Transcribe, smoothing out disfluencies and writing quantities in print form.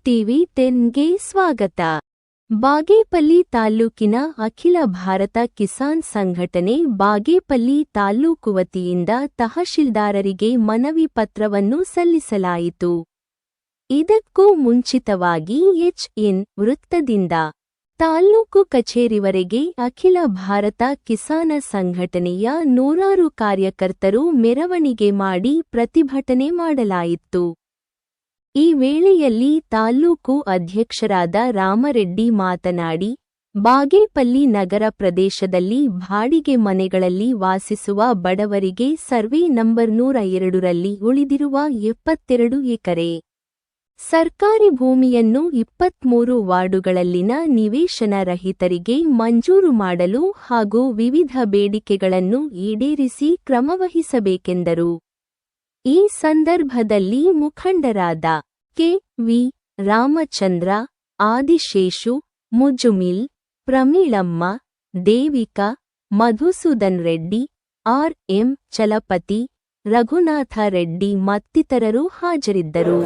TV 10ಗೆ ಸ್ವಾಗತ. ಬಾಗೇಪಲ್ಲಿ ತಾಲ್ಲೂಕಿನ ಅಖಿಲ ಭಾರತ ಕಿಸಾನ್ ಸಂಘಟನೆ ಬಾಗೇಪಲ್ಲಿ ತಾಲ್ಲೂಕು ವತಿಯಿಂದ ತಹಶೀಲ್ದಾರರಿಗೆ ಮನವಿ ಪತ್ರವನ್ನು ಸಲ್ಲಿಸಲಾಯಿತು. ಇದಕ್ಕೂ ಮುಂಚಿತವಾಗಿ ಎಚ್.ಎನ್. ವೃತ್ತದಿಂದ ತಾಲ್ಲೂಕು ಕಚೇರಿವರೆಗೆ ಅಖಿಲ ಭಾರತ ಕಿಸಾನ ಸಂಘಟನೆಯ ನೂರಾರು ಕಾರ್ಯಕರ್ತರು ಮೆರವಣಿಗೆ ಮಾಡಿ ಪ್ರತಿಭಟನೆ ಮಾಡಲಾಯಿತು. ಈ ವೇಳೆಯಲ್ಲಿ ತಾಲ್ಲೂಕು ಅಧ್ಯಕ್ಷರಾದ ರಾಮರೆಡ್ಡಿ ಮಾತನಾಡಿ, ಬಾಗೇಪಲ್ಲಿ ನಗರ ಪ್ರದೇಶದಲ್ಲಿ ಬಾಡಿಗೆ ಮನೆಗಳಲ್ಲಿ ವಾಸಿಸುವ ಬಡವರಿಗೆ ಸರ್ವೆ ನಂಬರ್ 102ರಲ್ಲಿ ಉಳಿದಿರುವ 72 ಎಕರೆ ಸರ್ಕಾರಿ ಭೂಮಿಯನ್ನು 23 ವಾರ್ಡುಗಳಲ್ಲಿನ ನಿವೇಶನ ರಹಿತರಿಗೆ ಮಂಜೂರು ಮಾಡಲು ಹಾಗೂ ವಿವಿಧ ಬೇಡಿಕೆಗಳನ್ನು ಈಡೇರಿಸಿ ಕ್ರಮವಹಿಸಬೇಕೆಂದರು. ಈ ಸಂದರ್ಭದಲ್ಲಿ ಮುಖಂಡರಾದ ಕೆ.ವಿ. ರಾಮಚಂದ್ರ, ಆದಿಶೇಷು, ಮುಜುಮಿಲ್, ಪ್ರಮೀಳಮ್ಮ, ದೇವಿಕಾ, ಮಧುಸೂದನ್ ರೆಡ್ಡಿ, ಆರ್.ಎಂ. ಚಲಪತಿ, ರಘುನಾಥ ರೆಡ್ಡಿ ಮತ್ತಿತರರು ಹಾಜರಿದ್ದರು.